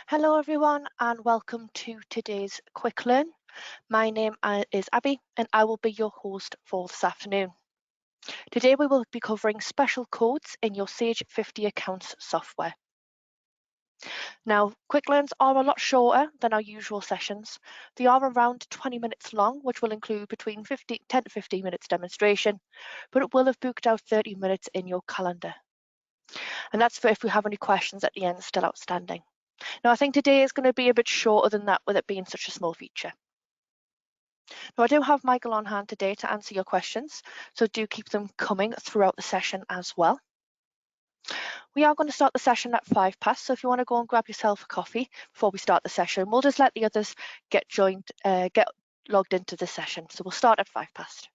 Hello everyone and welcome to today's Quick Learn. My name is Abby and I will be your host for this afternoon. Today we will be covering special codes in your Sage 50 Accounts software. Now, Quick Learns are a lot shorter than our usual sessions. They are around 20 minutes long, which will include between 10 to 15 minutes demonstration, but it will have booked out 30 minutes in your calendar. And that's for if we have any questions at the end still outstanding. Now, I think today is going to be a bit shorter than that with it being such a small feature. Now, I do have Michael on hand today to answer your questions, so do keep them coming throughout the session as well. We are going to start the session at 5 past, so if you want to go and grab yourself a coffee before we start the session, we'll just let the others get logged into the session. So we'll start at 5 past.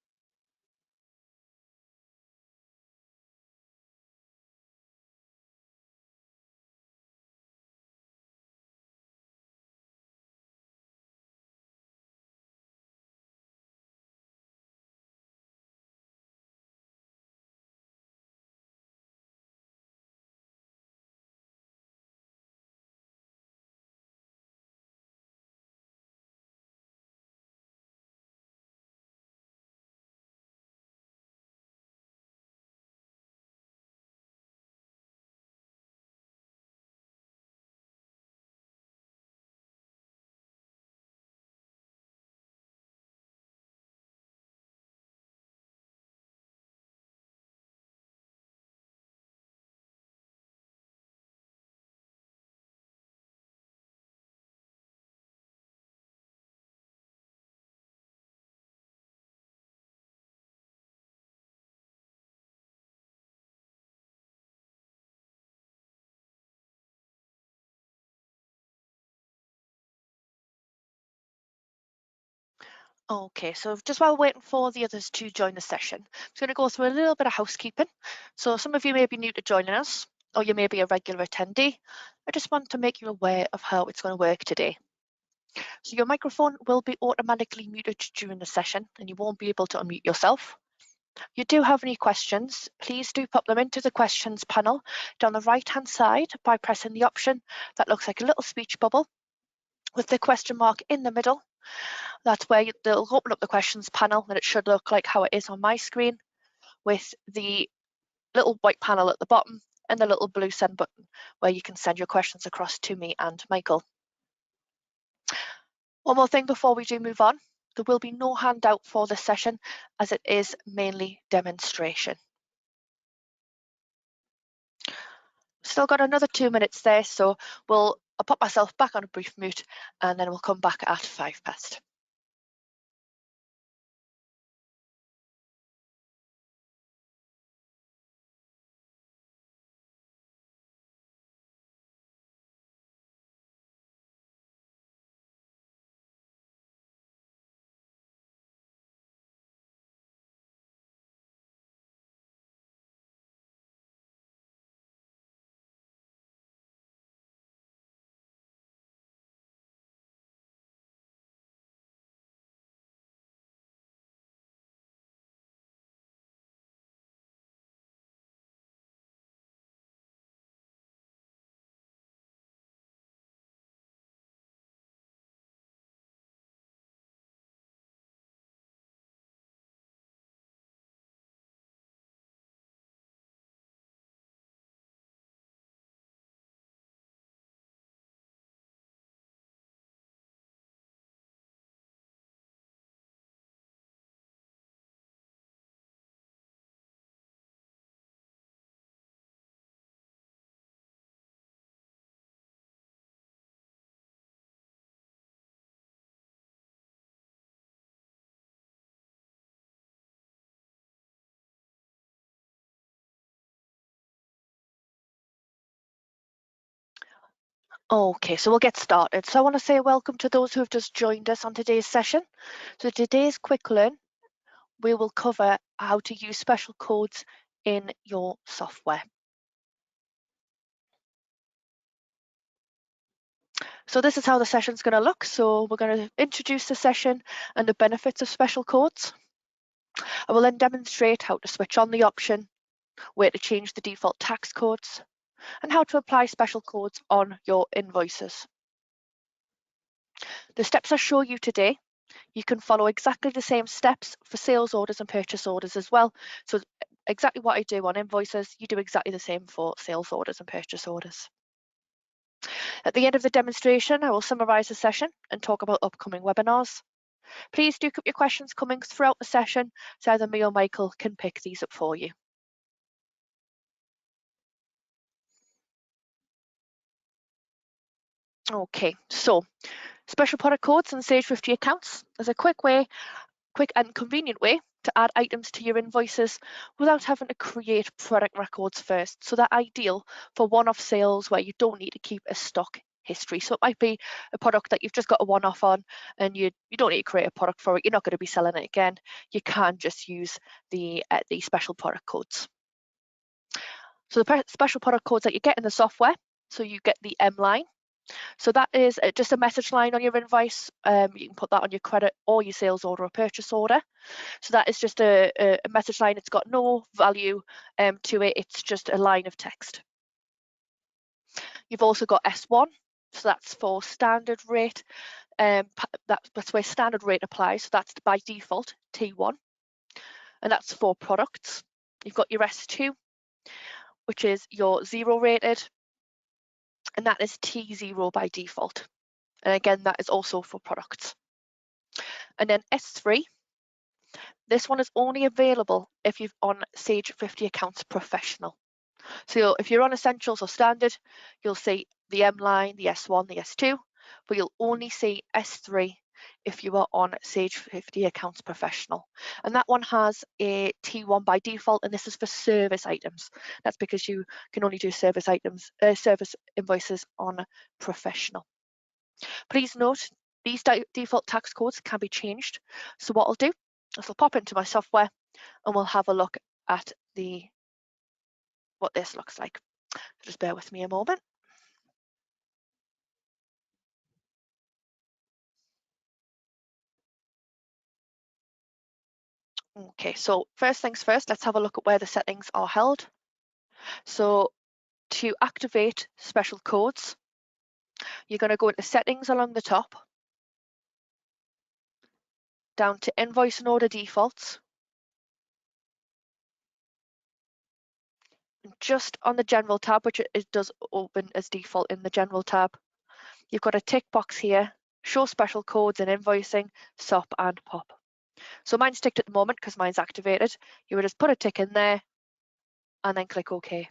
Okay, so just while we're waiting for the others to join the session, I'm going to go through a little bit of housekeeping. So some of you may be new to joining us, or you may be a regular attendee. I just want to make you aware of how it's going to work today. So your microphone will be automatically muted during the session and you won't be able to unmute yourself. If you do have any questions, please do pop them into the questions panel down the right hand side by pressing the option that looks like a little speech bubble with the question mark in the middle. That's where they'll open up the questions panel and it should look like how it is on my screen with the little white panel at the bottom and the little blue send button where you can send your questions across to me and Michael. One more thing before we do move on, there will be no handout for this session as it is mainly demonstration. Still got another 2 minutes there, so I'll pop myself back on a brief mute and then we'll come back at 5 past. Okay, so we'll get started. So I want to say welcome to those who have just joined us on today's session. So today's Quick Learn, we will cover how to use special codes in your software. So this is how the session's going to look. So we're going to introduce the session and the benefits of special codes. I will then demonstrate how to switch on the option, where to change the default tax codes, and how to apply special codes on your invoices. The steps I show you today, you can follow exactly the same steps for sales orders and purchase orders as well. So exactly what I do on invoices, you do exactly the same for sales orders and purchase orders. At the end of the demonstration, I will summarise the session and talk about upcoming webinars. Please do keep your questions coming throughout the session, so either me or Michael can pick these up for you. Okay, so special product codes and Sage 50 accounts is a quick and convenient way to add items to your invoices without having to create product records first. So they're ideal for one-off sales where you don't need to keep a stock history. So it might be a product that you've just got a one-off on and you don't need to create a product for it. You're not going to be selling it again. You can just use the special product codes. So the special product codes that you get in the software, so you get the M line. So that is just a message line on your invoice. You can put that on your credit or your sales order or purchase order. So that is just a message line. It's got no value to it. It's just a line of text. You've also got S1. So that's for standard rate. That's where standard rate applies. So that's by default T1. And that's for products. You've got your S2, which is your 0 rated. And that is T0 by default. And again, that is also for products. And then S3, this one is only available if you're on Sage 50 Accounts Professional. So if you're on Essentials or Standard, you'll see the M line, the S1, the S2, but you'll only see S3 if you are on Sage 50 Accounts Professional. And that one has a T1 by default, and this is for service items. That's because you can only do service invoices on Professional. Please note, these default tax codes can be changed. So what I'll do is I'll pop into my software and we'll have a look at what this looks like. Just bear with me a moment. Okay, so first things first, let's have a look at where the settings are held. So to activate special codes, you're going to go into settings along the top, down to invoice and order defaults. And just on the general tab, which it does open as default in the general tab, you've got a tick box here, show special codes in invoicing, SOP and POP. So mine's ticked at the moment because mine's activated. You would just put a tick in there and then click OK.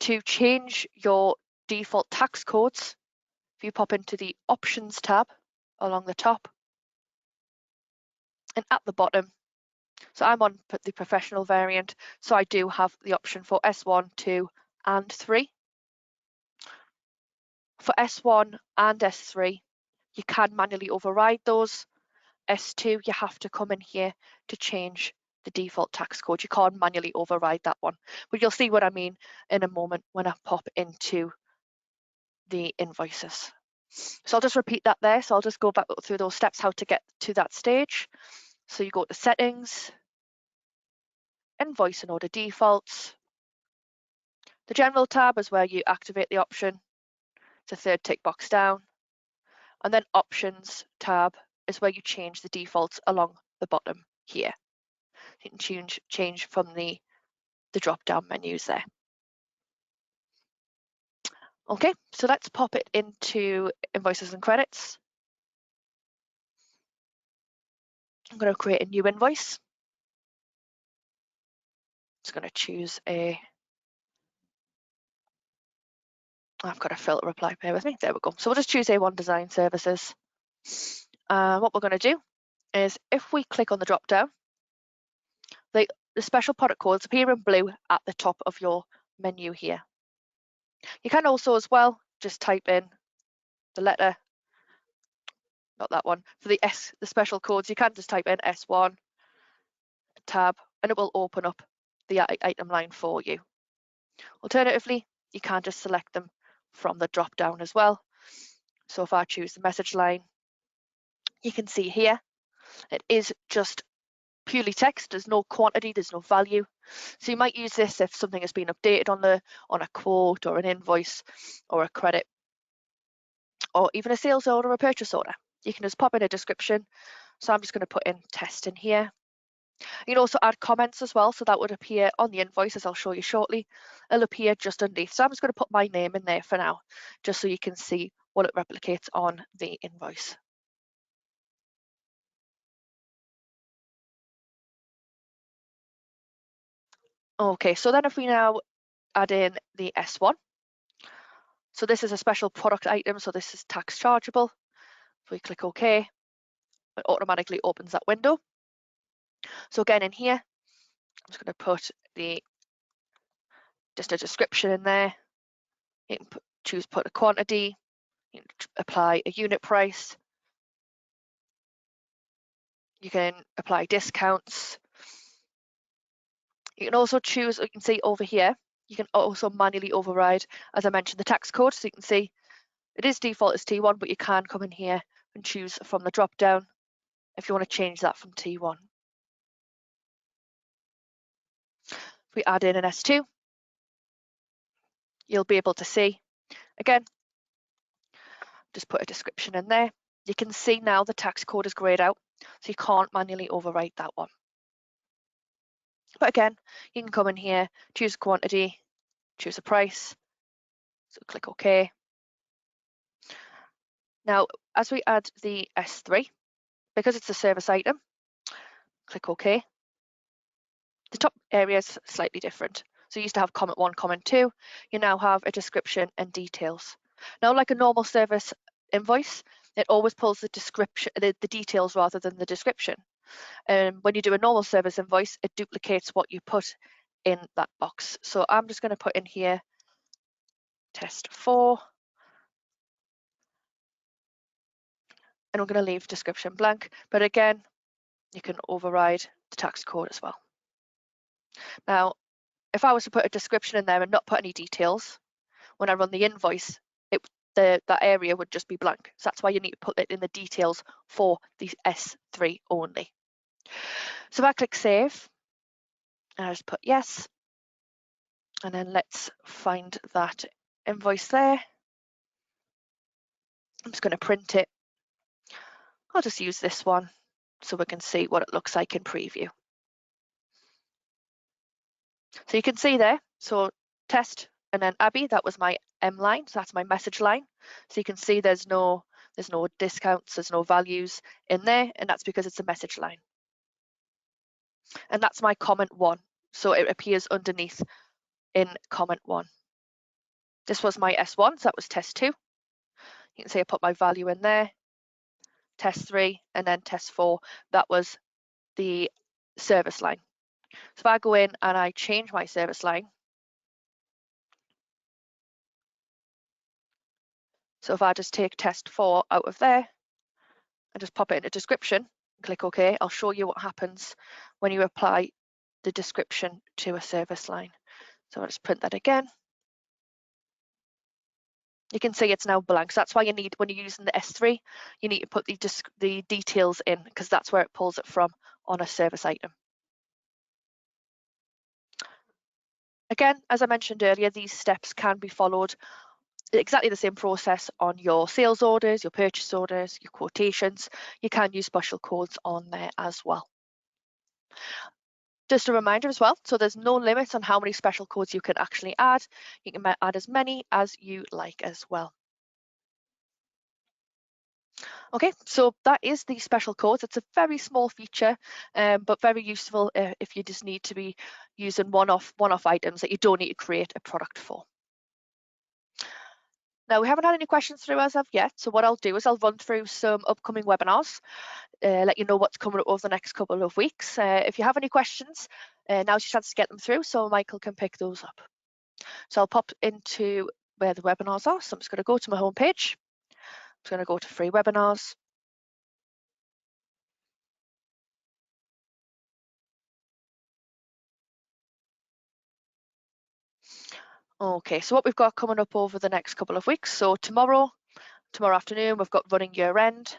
To change your default tax codes, if you pop into the Options tab along the top and at the bottom, so I'm on the professional variant, so I do have the option for S1, 2 and 3. For S1 and S3, you can manually override those. S2, you have to come in here to change the default tax code. You can't manually override that one, but you'll see what I mean in a moment when I pop into the invoices. So I'll just repeat that there. So I'll just go back through those steps, how to get to that stage. So you go to settings, invoice and order defaults. The general tab is where you activate the option. It's a third tick box down. And then options tab is where you change the defaults along the bottom here. You can change from the drop down menus there. Okay, so let's pop it into invoices and credits. I'm going to create a new invoice. It's going to choose I've got a filter reply, bear with me, there we go. So we'll just choose A1 Design Services. What we're going to do is if we click on the drop down, the special product codes appear in blue at the top of your menu here. You can also as well just type in the letter, not that one, for the special codes, you can just type in S1 tab and it will open up the item line for you. Alternatively, you can just select them from the drop down as well. So if I choose the message line, you can see here, it is just purely text. There's no quantity, there's no value. So you might use this if something has been updated on a quote or an invoice or a credit. or even a sales order or a purchase order. You can just pop in a description. So I'm just going to put in test in here. You can also add comments as well, so that would appear on the invoice, as I'll show you shortly. It'll appear just underneath. So I'm just going to put my name in there for now, just so you can see what it replicates on the invoice. Okay, so then if we now add in the S1, so this is a special product item, so this is tax chargeable. If we click OK, it automatically opens that window. So again, in here, I'm just going to put just a description in there. You can choose put a quantity, you can apply a unit price, you can apply discounts. You can also choose, you can see over here, you can also manually override, as I mentioned, the tax code. So you can see it is default as T1, but you can come in here and choose from the drop down if you want to change that from T1. If we add in an S2, you'll be able to see, again, just put a description in there. You can see now the tax code is grayed out, so you can't manually overwrite that one. But again, you can come in here, choose a quantity, choose a price, so click OK. Now, as we add the S3, because it's a service item, click OK. The top area is slightly different. So you used to have comment 1, comment 2. You now have a description and details. Now, like a normal service invoice, it always pulls the description, the details rather than the description. When you do a normal service invoice, it duplicates what you put in that box. So I'm just going to put in here test 4. And I'm going to leave description blank. But again, you can override the tax code as well. Now, if I was to put a description in there and not put any details, when I run the invoice, that area would just be blank. So that's why you need to put it in the details for the S3 only. So if I click save, and I just put yes, and then let's find that invoice there. I'm just going to print it. I'll just use this one so we can see what it looks like in preview. So you can see there, so test and then Abby, that was my M line, so that's my message line. So you can see there's no discounts, there's no values in there, and that's because it's a message line. And that's my comment 1, so it appears underneath in comment 1. This was my S1, so that was test 2. You can see I put my value in there, test 3, and then test 4, that was the service line. So if I go in and I change my service line, so if I just take test 4 out of there and just pop it in a description, click OK, I'll show you what happens when you apply the description to a service line. So I'll just print that again. You can see it's now blank. So that's why you need, when you're using the S3, you need to put the details in, because that's where it pulls it from on a service item. Again, as I mentioned earlier, these steps can be followed exactly the same process on your sales orders, your purchase orders, your quotations. You can use special codes on there as well. Just a reminder as well, so there's no limit on how many special codes you can actually add. You can add as many as you like as well. Okay, so that is the special codes. It's a very small feature, but very useful if you just need to be using one-off items that you don't need to create a product for. Now, we haven't had any questions through as of yet, so what I'll do is I'll run through some upcoming webinars, let you know what's coming up over the next couple of weeks. If you have any questions, now's your chance to get them through so Michael can pick those up. So I'll pop into where the webinars are. So I'm just going to go to my home page. I'm going to go to free webinars. Okay, so what we've got coming up over the next couple of weeks. So tomorrow afternoon, we've got running year end.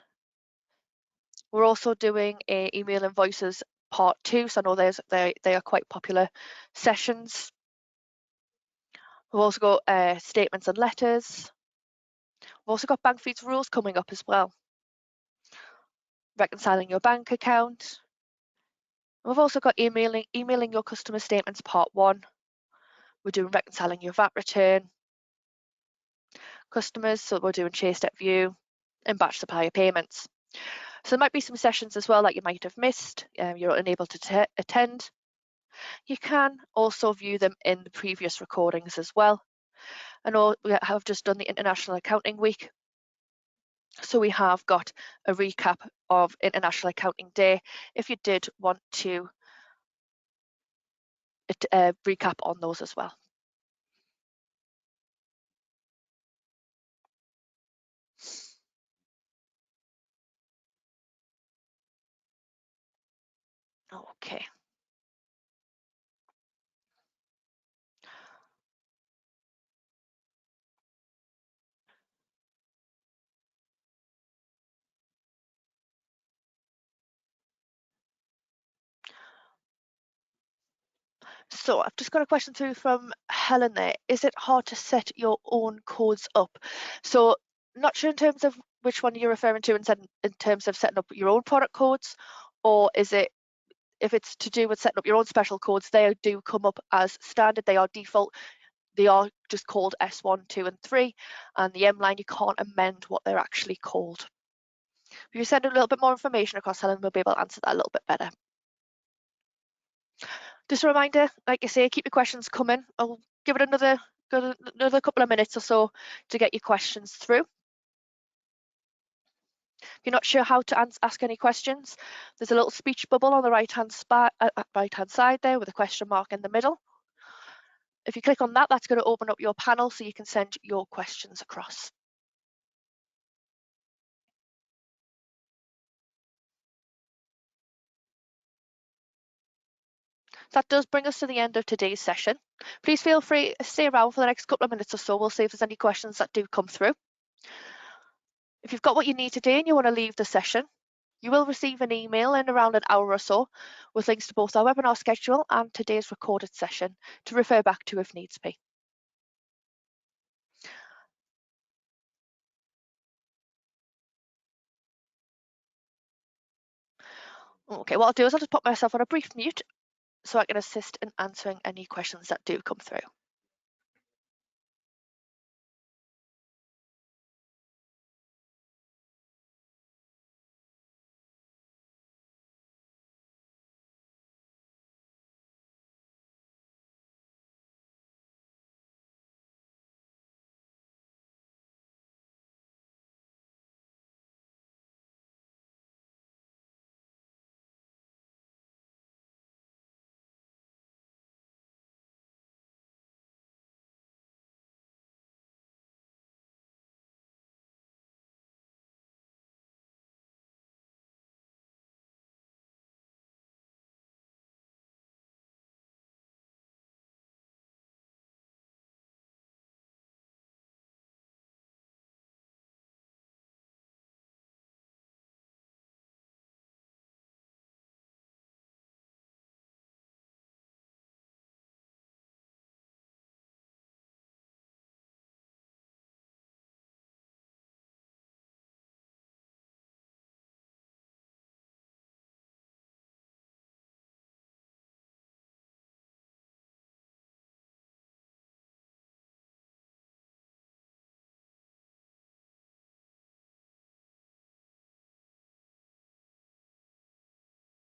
We're also doing a email invoices part 2. So I know they are quite popular sessions. We've also got statements and letters. We've also got bank feeds rules coming up as well. Reconciling your bank account. We've also got emailing your customer statements part 1. We're doing reconciling your VAT return. Customers, so we're doing chase step view and batch supplier payments. So there might be some sessions as well that you might have missed, you're unable to attend. You can also view them in the previous recordings as well. And we have just done the International Accounting Week. So we have got a recap of International Accounting Day if you did want to recap on those as well. Okay. So I've just got a question through from Helen there. Is it hard to set your own codes up? So not sure in terms of which one you're referring to in terms of setting up your own product codes, or is it, if it's to do with setting up your own special codes, they do come up as standard, they are default, they are just called S1, 2 and 3, and the M line, you can't amend what they're actually called. If you send a little bit more information across, Helen, we'll be able to answer that a little bit better. Just a reminder, like I say, keep your questions coming. I'll give it another couple of minutes or so to get your questions through. If you're not sure how to ask any questions, there's a little speech bubble on the right-hand side there with a question mark in the middle. If you click on that, that's going to open up your panel so you can send your questions across. That does bring us to the end of today's session. Please feel free to stay around for the next couple of minutes or so. We'll see if there's any questions that do come through. If you've got what you need today and you want to leave the session, you will receive an email in around an hour or so with links to both our webinar schedule and today's recorded session to refer back to if needs be. Okay, what I'll do is I'll just put myself on a brief mute so I can assist in answering any questions that do come through.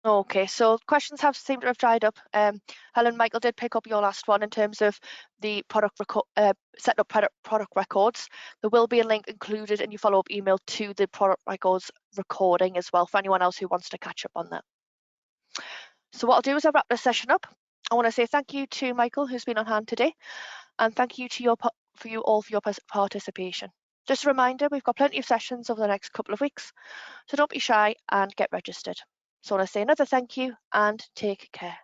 Okay, so questions have seemed to have dried up. Helen, Michael did pick up your last one in terms of the setting up product records. There will be a link included in your follow-up email to the product records recording as well for anyone else who wants to catch up on that. So what I'll do is I'll wrap this session up. I want to say thank you to Michael, who's been on hand today, and thank you to you all for your participation. Just a reminder, we've got plenty of sessions over the next couple of weeks, so don't be shy and get registered. So I want to say another thank you and take care.